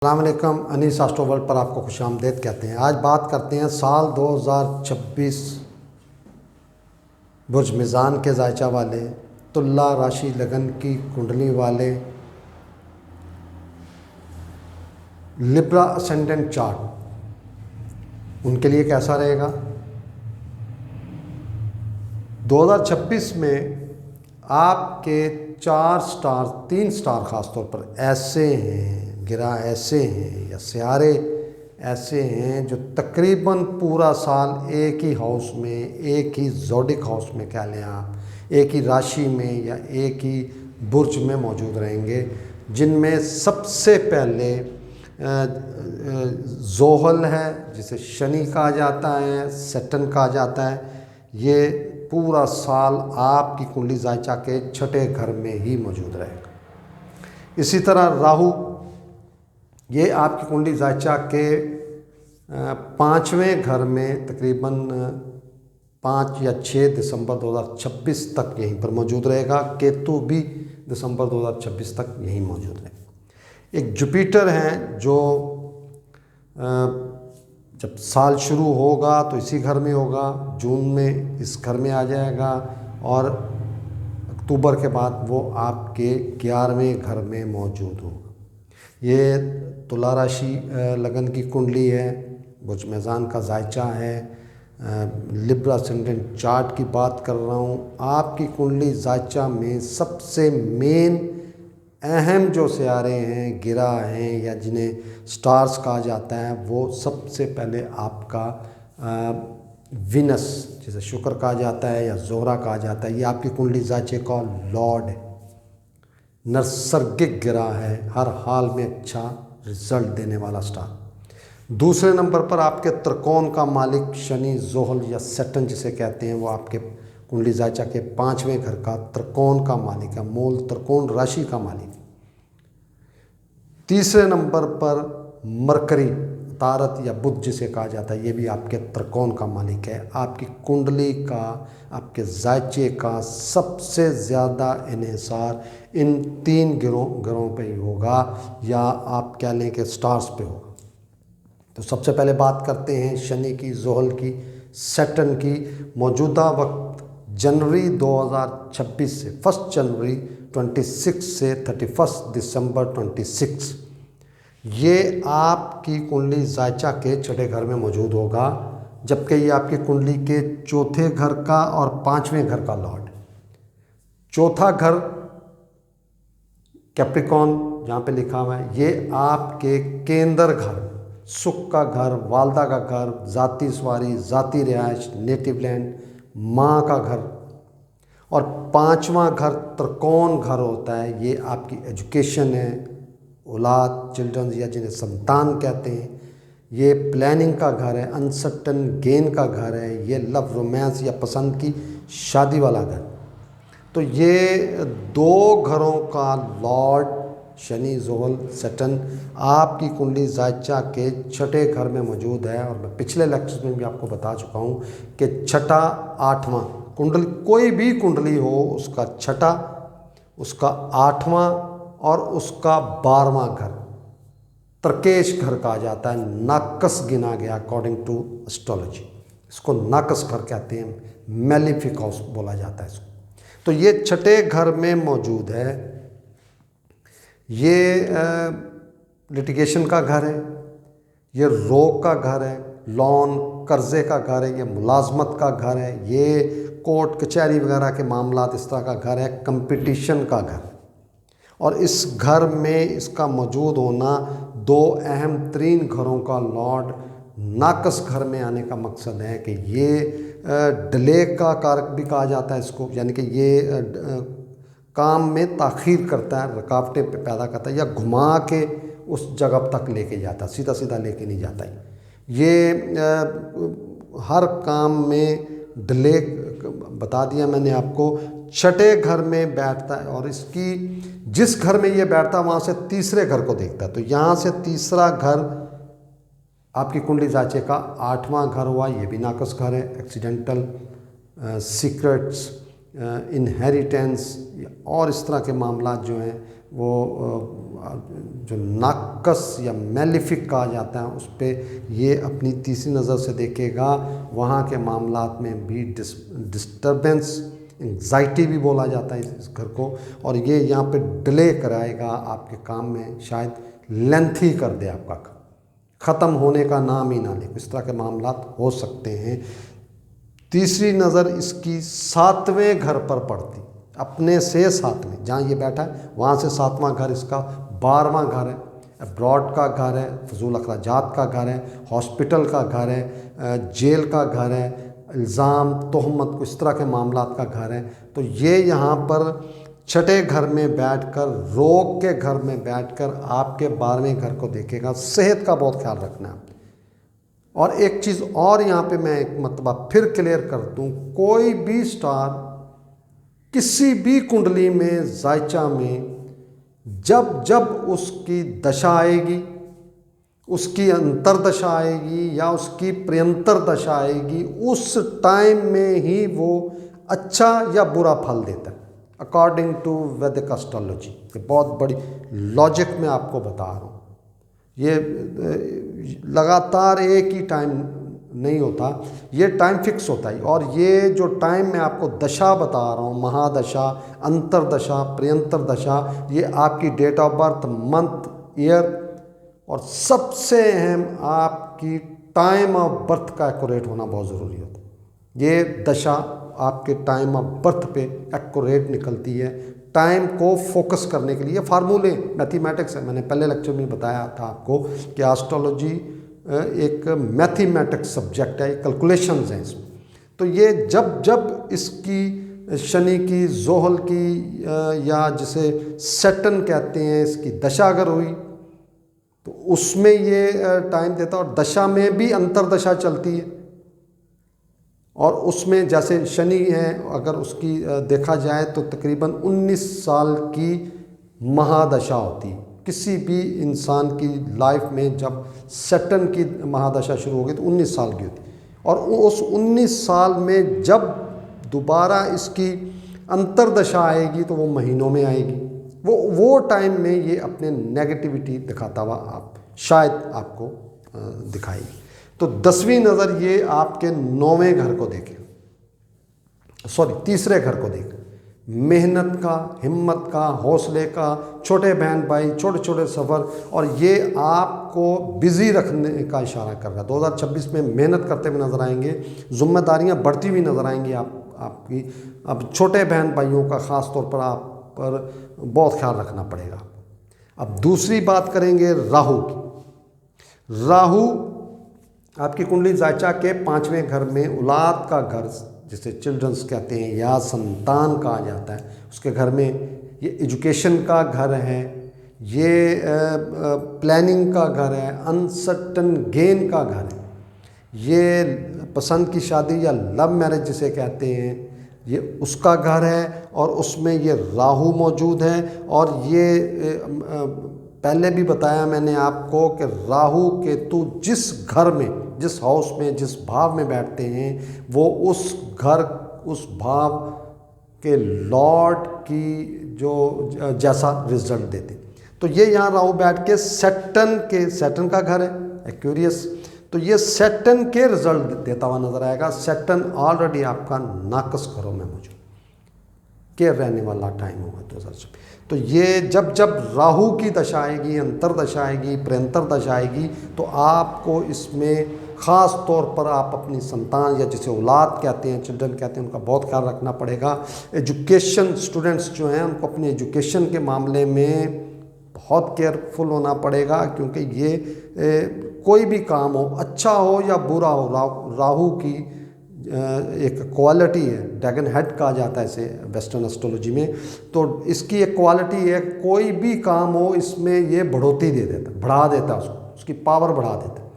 अस्सलामुअलैकुम। Anees astro world पर आपको खुशामदीद कहते हैं। आज बात करते हैं साल 2026 बुर्ज मिज़ान के जायचा वाले, तुला राशि लगन की कुंडली वाले, लिब्रा असेंडेंट चार्ट, उनके लिए कैसा रहेगा। 2026 में आपके 4 स्टार 3 स्टार ख़ास तौर पर ऐसे हैं, गिरा ऐसे हैं या सियारे ऐसे हैं जो तकरीबन पूरा साल एक ही हाउस में, एक ही ज़ोडिक हाउस में कह लें आप, एक ही राशि में या एक ही बुर्ज में मौजूद रहेंगे, जिनमें सबसे पहले ज़ोहल है, जिसे शनि कहा जाता है, सैटर्न कहा जाता है। ये पूरा साल आपकी कुंडली जायचा के छठे घर में ही मौजूद रहेगा। इसी तरह राहु, ये आपकी कुंडली जायचा के 5वें घर में तकरीबन 5 या 6 दिसंबर 2026 तक यहीं पर मौजूद रहेगा। केतु भी दिसंबर 2026 तक यहीं मौजूद रहेगा। एक जुपिटर हैं जो जब साल शुरू होगा तो इसी घर में होगा, जून में इस घर में आ जाएगा और अक्टूबर के बाद वो आपके 11वें घर में मौजूद होगा। ये तुला राशि लगन की कुंडली है, बुर्ज मिज़ान का जायचा है, लिब्रा असेंडेंट चार्ट की बात कर रहा हूँ। आपकी कुंडली जायचा में सबसे मेन अहम जो सियारे हैं, गिरा हैं या जिन्हें स्टार्स कहा जाता है, वो सबसे पहले आपका विनस, जिसे शुक्र कहा जाता है या जोहरा कहा जाता है, ये आपकी कुंडली जायचे का लॉर्ड है, नैसर्गिक गिरा है, हर हाल में अच्छा रिजल्ट देने वाला स्टार। दूसरे नंबर पर आपके त्रिकोण का मालिक शनि, जोहल या सैटर्न जिसे कहते हैं, वो आपके कुंडली जायचा के 5वें घर का त्रिकोण का मालिक है, मूल त्रिकोण राशि का मालिक। तीसरे नंबर पर मरकरी, तारत या बुध जिसे कहा जाता है, ये भी आपके त्रिकोण का मालिक है। आपकी कुंडली का, आपके जायचे का सबसे ज़्यादा इन्हिसार इन 3 ग्रहों पे ही होगा या आप कह लें कि स्टार्स पे होगा। तो सबसे पहले बात करते हैं शनि की, जोहल की, सैटर्न की। मौजूदा वक्त जनवरी 2026 से 1 जनवरी 26 से 31 दिसंबर 26, ये आपकी कुंडली जायचा के छठे घर में मौजूद होगा, जबकि ये आपकी कुंडली के चौथे घर का और 5वें घर का लॉर्ड। चौथा घर कैप्रिकॉन जहाँ पे लिखा हुआ है, ये आपके केंद्र घर, सुख का घर, वालदा का घर, ज़ाती सवारी, ज़ाती रिहाइश, नेटिव लैंड, माँ का घर। और 5वां घर त्रिकोण घर होता है, ये आपकी एजुकेशन है, औलाद, चिल्ड्रन या जिन्हें संतान कहते हैं। ये प्लानिंग का घर है, अनसर्टन गेन का घर है, ये लव, रोमांस या पसंद की शादी वाला घर। तो ये 2 घरों का लॉर्ड शनि, जोहल, सैटर्न आपकी कुंडली जायचा के छठे घर में मौजूद है। और मैं पिछले लेक्चर में भी आपको बता चुका हूँ कि छठा, 8वां कुंडली, कोई भी कुंडली हो, उसका छठा, उसका 8वां और उसका 12वां घर तरकेश घर कहा जाता है, नाकस गिना गया अकॉर्डिंग टू एस्ट्रोलॉजी। इसको नाकस घर कहते हैं, मैलिफिक हाउस बोला जाता है इसको। तो ये छठे घर में मौजूद है। ये लिटिगेशन का घर है, ये रोग का घर है, लोन कर्जे का घर है, ये मुलाजमत का घर है, ये कोर्ट कचहरी वगैरह के मामलात इस तरह का घर है, कंपटीशन का घर। और इस घर में इसका मौजूद होना 2 अहम तरीन घरों का लॉर्ड नाकस घर में आने का मकसद है कि ये डिले का कारक भी कहा जाता है इसको, यानी कि ये काम में ताख़ीर करता है, रुकावटें पैदा करता है या घुमा के उस जगह तक लेके जाता है, सीधा सीधा लेके नहीं जाता है। ये हर काम में डिले, बता दिया मैंने आपको, छठे घर में बैठता है और इसकी जिस घर में ये बैठता है वहाँ से तीसरे घर को देखता है। तो यहाँ से तीसरा घर आपकी कुंडली जायचे का 8वां घर हुआ, ये भी नाकस घर है। एक्सीडेंटल, सीक्रेट्स, इनहेरिटेंस और इस तरह के मामला जो हैं जो नाकस या मेलिफिक कहा जाता है उस पर ये अपनी तीसरी नज़र से देखेगा। वहाँ के मामलात में भी डिस्टर्बेंस, एंग्जाइटी भी बोला जाता है इस घर को, और ये यहाँ पे डिले कराएगा आपके काम में, शायद लेंथी कर दे, आपका ख़त्म होने का नाम ही ना ले। इस तरह के मामलात हो सकते हैं। तीसरी नज़र इसकी 7वें घर पर पड़ती, अपने से 7वें, जहाँ ये बैठा है वहाँ से 7वां घर इसका 12वां घर है, अब्रॉड का घर है, फजूल अखराजात का घर है, हॉस्पिटल का घर है, जेल का घर है, इल्ज़ाम तोहमत को इस तरह के मामलात का घर है। तो ये यहाँ पर छठे घर में बैठकर, रोग के घर में बैठकर आपके 12वें घर को देखेगा। सेहत का बहुत ख्याल रखना है। और एक चीज़ और यहाँ पे मैं एक मरतबा फिर क्लियर कर दूँ, कोई भी स्टार किसी भी कुंडली में, जायचा में, जब जब उसकी दशा आएगी, उसकी अंतरदशा आएगी या उसकी प्रियंतर दशा आएगी, उस टाइम में ही वो अच्छा या बुरा फल देता है अकॉर्डिंग टू वैदिक एस्ट्रोलॉजी। बहुत बड़ी लॉजिक मैं आपको बता रहा हूँ। ये लगातार एक ही टाइम नहीं होता, ये टाइम फिक्स होता है। और ये जो टाइम मैं आपको दशा बता रहा हूँ, महादशा, अंतरदशा, प्रियंतर दशा, ये आपकी date of birth, month, year और सबसे अहम आपकी टाइम ऑफ बर्थ का एक्यूरेट होना बहुत ज़रूरी होता है। ये दशा आपके टाइम ऑफ बर्थ पे एक्यूरेट निकलती है। टाइम को फोकस करने के लिए फार्मूले, मैथमेटिक्स है। मैंने पहले लेक्चर में बताया था आपको कि एस्ट्रोलॉजी एक मैथमेटिक्स सब्जेक्ट है, कैलकुलेशंस हैं इसमें। तो ये जब जब इसकी शनि की, जोहल की या जिसे सैटर्न कहते हैं, इसकी दशा अगर हुई तो उसमें ये टाइम देता है। और दशा में भी अंतरदशा चलती है, और उसमें जैसे शनि है, अगर उसकी देखा जाए तो तकरीबन 19 साल की महादशा होती है किसी भी इंसान की लाइफ में। जब सैटर्न की महादशा शुरू होगी तो 19 साल की होती है, और उस 19 साल में जब दोबारा इसकी अंतरदशा आएगी तो वो महीनों में आएगी। वो टाइम में ये अपने नेगेटिविटी दिखाता हुआ आप शायद आपको दिखाएगी। तो 10वीं नज़र ये आपके 9वें घर को देखे, तीसरे घर को देखे। मेहनत का, हिम्मत का, हौसले का, छोटे बहन भाई, छोटे छोटे सफ़र, और ये आपको बिज़ी रखने का इशारा कर रहा है। 2026 में मेहनत करते हुए नज़र आएंगे, जिम्मेदारियां बढ़ती हुई नज़र आएंगी आपकी। अब छोटे बहन भाइयों का ख़ास तौर पर आप पर बहुत ख्याल रखना पड़ेगा। अब दूसरी बात करेंगे राहु की। राहु आपकी कुंडली जायचा के 5वें घर में, औलाद का घर जिसे चिल्ड्रंस कहते हैं या संतान कहा जाता है, उसके घर में ये एजुकेशन का घर है, ये प्लानिंग का घर है, अनसर्टन गेन का घर है, ये पसंद की शादी या लव मैरिज जिसे कहते हैं ये उसका घर है। और उसमें ये राहु मौजूद है। और ये पहले भी बताया मैंने आपको कि राहु केतु जिस घर में, जिस हाउस में, जिस भाव में बैठते हैं, वो उस घर, उस भाव के लॉर्ड की जो जैसा रिजल्ट देते। तो ये यहाँ राहु बैठ के सैटर्न का घर है, एक्वेरियस, तो ये सैटर्न के रिजल्ट देता हुआ नजर आएगा। सैटर्न ऑलरेडी आपका नाकस घरों में मौजूद के रहने वाला टाइम होगा 2026। तो ये जब जब राहु की दशा आएगी, अंतरदशा आएगी, प्रियंतर दशा आएगी, तो आपको इसमें ख़ास तौर पर आप अपनी संतान या जिसे औलाद कहते हैं, चिल्ड्रन कहते हैं, उनका बहुत ख्याल रखना पड़ेगा। एजुकेशन स्टूडेंट्स जो हैं उनको अपने एजुकेशन के मामले में बहुत केयरफुल होना पड़ेगा, क्योंकि ये कोई भी काम हो, अच्छा हो या बुरा हो, राहु की एक क्वालिटी है, ड्रैगन हेड कहा जाता है इसे वेस्टर्न एस्ट्रोलॉजी में। तो इसकी एक क्वालिटी है, कोई भी काम हो इसमें ये बढ़ोतरी दे देता, बढ़ा देता है उसकी पावर बढ़ा देता है।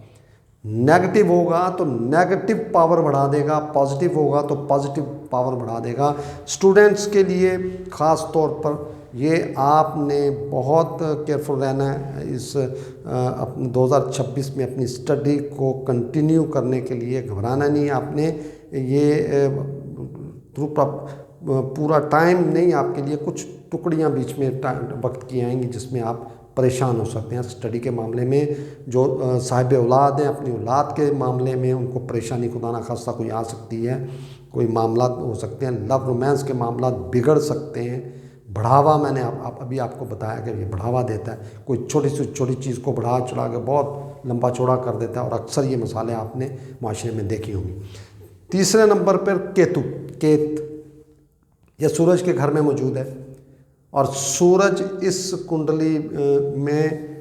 नेगेटिव होगा तो नेगेटिव पावर बढ़ा देगा, पॉजिटिव होगा तो पॉजिटिव पावर बढ़ा देगा। स्टूडेंट्स के लिए ख़ास तौर पर ये आपने बहुत केयरफुल रहना है। इस 2026 में अपनी स्टडी को कंटिन्यू करने के लिए घबराना नहीं है आपने। ये पूरा टाइम नहीं, आपके लिए कुछ टुकड़ियाँ बीच में वक्त की आएंगी जिसमें आप परेशान हो सकते हैं। स्टडी के मामले में जो साहिब औलाद हैं, अपनी औलाद के मामले में उनको परेशानी खुदा ना खास्ता कोई आ सकती है, कोई मामला हो सकते हैं। लव रोमांस के मामला बिगड़ सकते हैं। बढ़ावा, मैंने अभी आपको बताया कि ये बढ़ावा देता है, कोई छोटी से छोटी चीज़ को बढ़ा चढ़ा के बहुत लंबा चौड़ा कर देता है, और अक्सर ये मसाले आपने माशरे में देखी होंगी। तीसरे नंबर पर केत, यह सूरज के घर में मौजूद है, और सूरज इस कुंडली में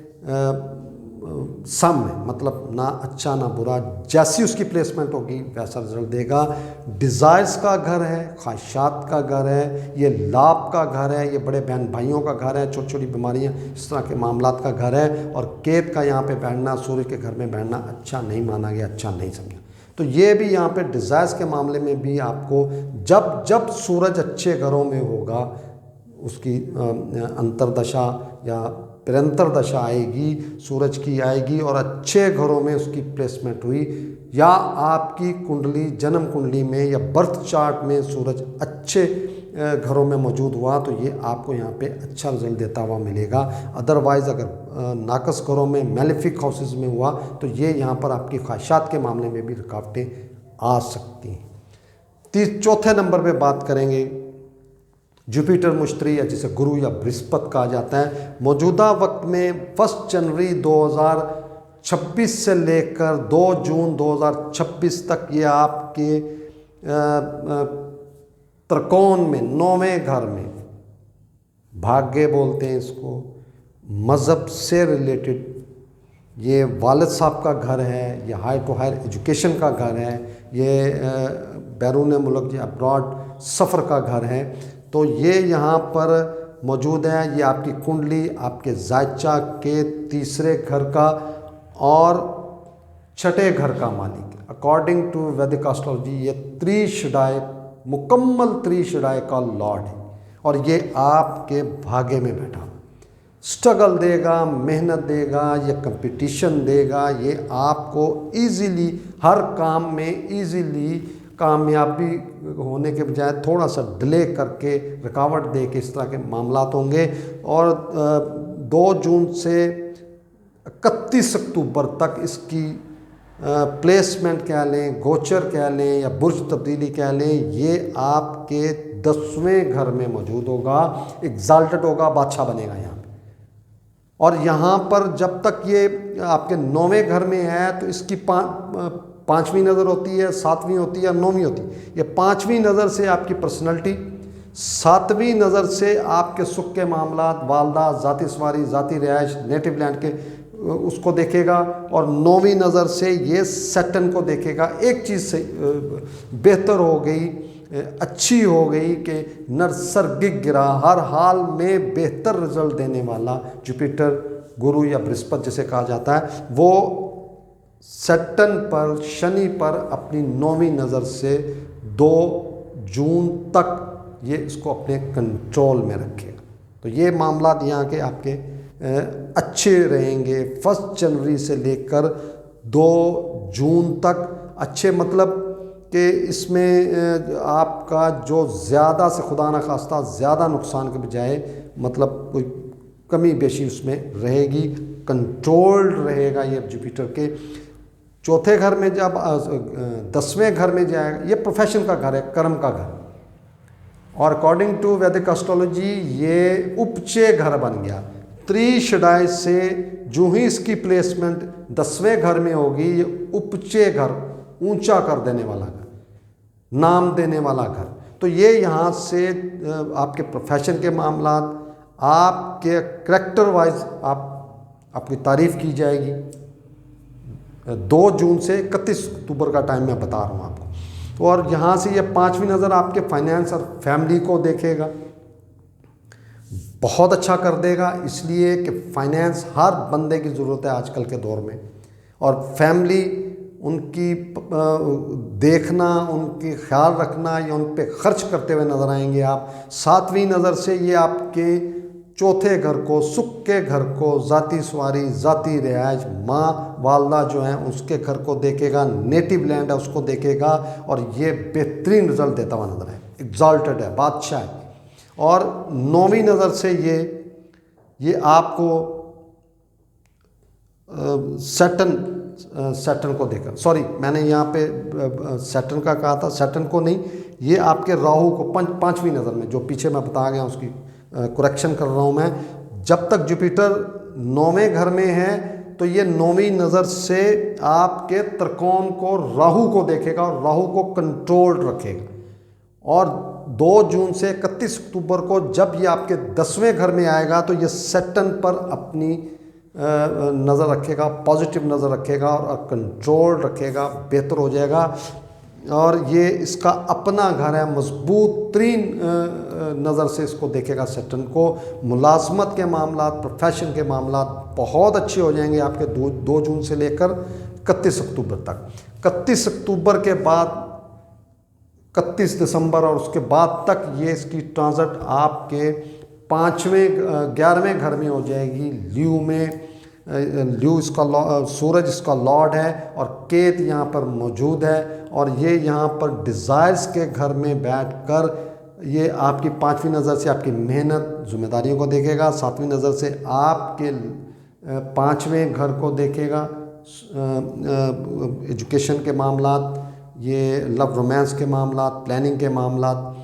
सम है, मतलब ना अच्छा ना बुरा, जैसी उसकी प्लेसमेंट होगी वैसा रिजल्ट देगा। डिज़ायर्स का घर है, ख्वाहिशात का घर है, ये लाभ का घर है, ये बड़े बहन भाइयों का घर है, छोटी छोटी बीमारियां, इस तरह के मामलात का घर है। और केत का यहाँ पे बैठना, सूरज के घर में बैठना अच्छा नहीं माना गया, अच्छा नहीं समझा। तो ये भी यहाँ पे डिज़ायर्स के मामले में भी आपको जब जब सूरज अच्छे घरों में होगा, उसकी अंतरदशा या निरंतर दशा आएगी, सूरज की आएगी, और अच्छे घरों में उसकी प्लेसमेंट हुई, या आपकी कुंडली जन्म कुंडली में या बर्थ चार्ट में सूरज अच्छे घरों में मौजूद हुआ, तो ये आपको यहाँ पे अच्छा रिजल्ट देता हुआ मिलेगा। अदरवाइज़ अगर नाकस घरों में, मैलेफिक हाउसेस में हुआ, तो ये यहाँ पर आपकी ख्वाहिशात के मामले में भी रुकावटें आ सकती हैं। चौथे नंबर पे बात करेंगे जुपिटर मुश्तरी, या जिसे गुरु या बृहस्पति कहा जाता है। मौजूदा वक्त में 1 जनवरी 2026 से लेकर 2 जून 2026 तक ये आपके त्रिकोण में 9वें घर में, भाग्य बोलते हैं इसको, मज़हब से रिलेटेड, ये वालिद साहब का घर है, ये हाई टू हायर एजुकेशन का घर है, ये बैरून मुल्क या अब्रॉड सफ़र का घर है। तो ये यहाँ पर मौजूद है। ये आपकी कुंडली आपके जायचा के तीसरे घर का और छठे घर का मालिक है। अकॉर्डिंग टू वैदिक एस्ट्रोलॉजी ये त्रिशडाय, मुकम्मल त्रिशडाय का लॉर्ड है, और ये आपके भाग्य में बैठा हुआ। स्ट्रगल देगा, मेहनत देगा, ये कंपटीशन देगा, ये आपको इजीली हर काम में इजीली कामयाबी होने के बजाय थोड़ा सा डिले करके, रुकावट दे के इस तरह के मामलात होंगे। और 2 जून से 31 अक्टूबर तक इसकी प्लेसमेंट कह लें, गोचर कह लें, या बुर्ज तब्दीली कह लें, ये आपके 10वें घर में मौजूद होगा, एग्जाल्टेड होगा, बादशाह बनेगा यहाँ पे। और यहाँ पर जब तक ये आपके 9वें घर में है, तो इसकी 5वीं नज़र होती है, 7वीं होती है, 9वीं होती है। ये 5वीं नज़र से आपकी पर्सनैलिटी, 7वीं नज़र से आपके सुख के मामलात, वालदा, ज़ाती सवारी, ज़ाती रिहाइश, नेटिव लैंड के उसको देखेगा, और 9वीं नज़र से ये सैटर्न को देखेगा। एक चीज़ से बेहतर हो गई, अच्छी हो गई कि नर्सर्गिक गिरा, हर हाल में बेहतर रिजल्ट देने वाला जुपिटर, गुरु या बृहस्पति जिसे कहा जाता है, वो सैटर्न पर, शनि पर अपनी 9वीं नज़र से 2 जून तक ये इसको अपने कंट्रोल में रखेगा। तो ये मामला यहाँ के आपके अच्छे रहेंगे। 1 जनवरी से लेकर 2 जून तक अच्छे, मतलब कि इसमें आपका जो ज़्यादा से खुदा न खास्ता ज़्यादा नुकसान के बजाय, मतलब कोई कमी बेशी उसमें रहेगी, कंट्रोल्ड रहेगा ये जुपिटर के। चौथे घर में जब 10वें घर में जाएगा, ये प्रोफेशन का घर है, कर्म का घर, और अकॉर्डिंग टू वैदिक एस्ट्रोलॉजी ये उपचे घर बन गया। त्रिशडाय से जो ही इसकी प्लेसमेंट 10वें घर में होगी, ये उपचे घर, ऊंचा कर देने वाला घर, नाम देने वाला घर। तो ये यहाँ से आपके प्रोफेशन के मामलात, आपके करैक्टर वाइज आपकी तारीफ़ की जाएगी। 2 जून से 31 अक्टूबर का टाइम मैं बता रहा हूँ आपको। और यहाँ से ये 5वीं नज़र आपके फाइनेंस और फैमिली को देखेगा, बहुत अच्छा कर देगा, इसलिए कि फाइनेंस हर बंदे की ज़रूरत है आजकल के दौर में। और फैमिली, उनकी देखना, उनकी ख्याल रखना, या उन पे खर्च करते हुए नज़र आएंगे आप। 7वीं नज़र से ये आपके चौथे घर को, सुख के घर को, ज़ाती सवारी, ज़ाती रिहाइश, माँ वालदा जो हैं उसके घर को देखेगा, नेटिव लैंड है उसको देखेगा, और ये बेहतरीन रिजल्ट देता हुआ नजर है, एग्जॉल्टेड है, बादशाह है। और 9वीं नज़र से ये आपको सैटर्न को देखा, सॉरी मैंने यहाँ पे सैटर्न का कहा था, सैटर्न को नहीं, ये आपके राहु को 5वीं नज़र में, जो पीछे मैं बता गया उसकी करेक्शन कर रहा हूँ मैं। जब तक जुपिटर 9वें घर में है तो ये 9वीं नज़र से आपके त्रिकोण को, राहु को देखेगा और राहु को कंट्रोल रखेगा। और 2 जून से 31 अक्टूबर को जब ये आपके 10वें घर में आएगा तो ये सैटर्न पर अपनी नज़र रखेगा, पॉजिटिव नज़र रखेगा और कंट्रोल रखेगा, बेहतर हो जाएगा। और ये इसका अपना घर है, मजबूत तरीन नज़र से इसको देखेगा सैटर्न को। मुलाजमत के मामला, प्रोफेशन के मामला बहुत अच्छे हो जाएंगे आपके 2 जून से लेकर 31 अक्टूबर तक। 31 अक्टूबर के बाद 31 दिसंबर और उसके बाद तक ये इसकी ट्रांजिट आपके 11वें घर में हो जाएगी, ल्यू में। ल्यू इसका सूरज इसका लॉर्ड है और केत यहाँ पर मौजूद है और ये यहाँ पर डिज़ायर्स के घर में बैठकर ये आपकी 5वीं नज़र से आपकी मेहनत जिम्मेदारियों को देखेगा, 7वीं नज़र से आपके 5वें घर को देखेगा, एजुकेशन के मामलात, ये लव रोमांस के मामलात, प्लानिंग के मामलात,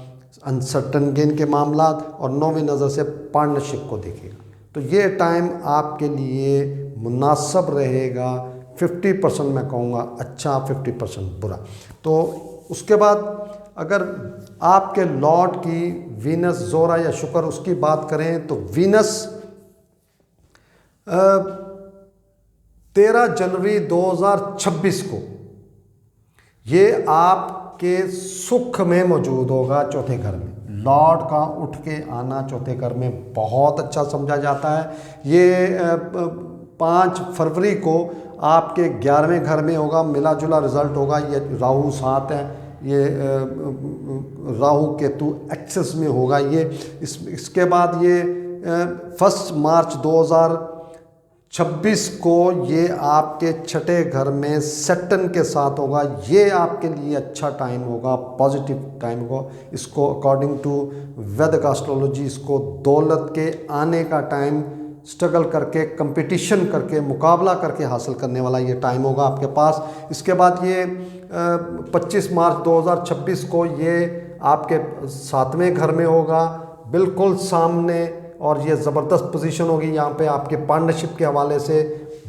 अनसर्टन गेन के मामलात, और 9वीं नज़र से पार्टनरशिप को देखेगा। तो ये टाइम आपके लिए मुनासिब रहेगा। 50% मैं कहूँगा अच्छा, 50% बुरा। तो उसके बाद अगर आपके लॉर्ड की वीनस, जोरा या शुक्र, उसकी बात करें तो वीनस 13 जनवरी 2026 को ये आपके सुख में मौजूद होगा, चौथे घर में। लॉर्ड का उठ के आना चौथे घर में बहुत अच्छा समझा जाता है। ये 5 फरवरी को आपके 11वें घर में होगा, मिला जुला रिजल्ट होगा। ये राहु साथ है, ये राहु केतु एक्सेस में होगा। ये इसके बाद ये 1 मार्च 2026 को ये आपके 6ठे घर में सैटर्न के साथ होगा। ये आपके लिए अच्छा टाइम होगा, पॉजिटिव टाइम होगा। इसको अकॉर्डिंग टू वैदिक एस्ट्रोलॉजी इसको दौलत के आने का टाइम, स्ट्रगल करके, कंपटीशन करके, मुकाबला करके हासिल करने वाला ये टाइम होगा आपके पास। इसके बाद ये 25 मार्च 2026 को ये आपके 7वें घर में होगा, बिल्कुल सामने, और ये ज़बरदस्त पोजीशन होगी यहाँ पे आपके पार्टनरशिप के हवाले से।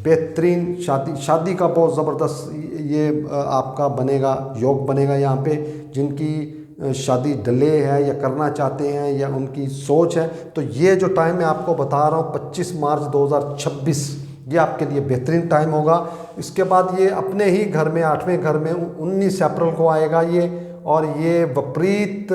बेहतरीन शादी का बहुत ज़बरदस्त ये आपका बनेगा, योग बनेगा यहाँ पे। जिनकी शादी डिले है या करना चाहते हैं या उनकी सोच है, तो ये जो टाइम मैं आपको बता रहा हूँ 25 मार्च 2026, ये आपके लिए बेहतरीन टाइम होगा। इसके बाद ये अपने ही घर में 8वें घर में 19 अप्रैल को आएगा ये, और ये विपरीत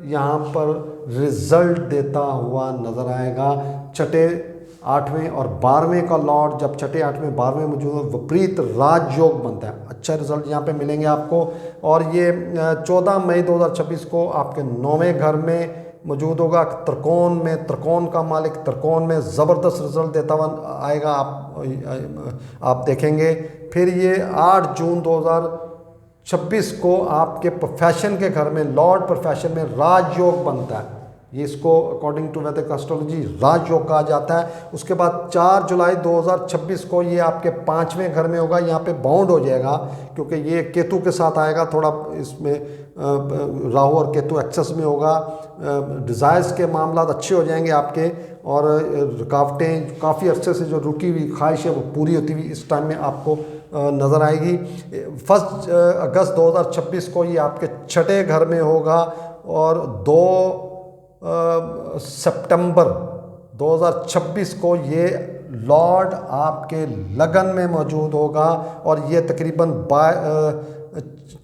यहाँ पर रिजल्ट देता हुआ नज़र आएगा। 6ठे, 8वें और 12वें का लॉर्ड जब 6ठे, 8वें, 12वें मौजूद है, विपरीत राजयोग बनता है। अच्छा रिजल्ट यहाँ पे मिलेंगे आपको। और ये 14 मई 2026 को आपके 9वें घर में मौजूद होगा, त्रिकोण में। त्रिकोण का मालिक त्रिकोण में ज़बरदस्त रिजल्ट देता हुआ आएगा, आप देखेंगे। फिर ये 8 जून 2026 को आपके प्रोफेशन के घर में, लॉर्ड प्रोफेशन में राजयोग बनता है। ये इसको अकॉर्डिंग टू वैदिक एस्ट्रोलॉजी राजयोग कहा जाता है। उसके बाद 4 जुलाई 2026 को ये आपके 5वें घर में होगा। यहाँ पे बाउंड हो जाएगा क्योंकि ये केतु के साथ आएगा, थोड़ा इसमें राहु और केतु एक्सेस में होगा। डिज़ायर्स के मामला अच्छे हो जाएंगे आपके, और रुकावटें काफ़ी अरसे से जो रुकी हुई ख्वाहिश है वो पूरी होती हुई इस टाइम में आपको नज़र आएगी। 1 अगस्त 2026 को ये आपके 6ठे घर में होगा, और 2 सितंबर 2026 को ये लॉर्ड आपके लगन में मौजूद होगा, और ये तकरीबन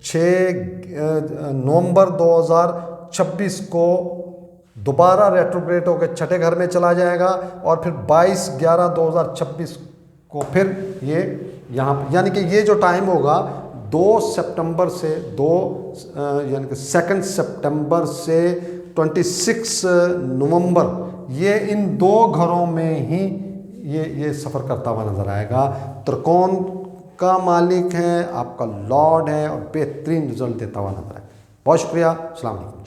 6 नवंबर 2026 को दोबारा रेट्रोग्रेड होकर 6ठे घर में चला जाएगा, और फिर 22/11/2026 को फिर ये यहाँ, यानी कि ये जो टाइम होगा 2 सितंबर से 2 यानी कि 2 सितंबर से 26 नवंबर, ये इन 2 घरों में ही ये सफ़र करता हुआ नज़र आएगा। त्रिकोण का मालिक है, आपका लॉर्ड है, और बेहतरीन रिजल्ट देता हुआ नज़र आएगा। बहुत शुक्रिया, अस्सलाम वालेकुम।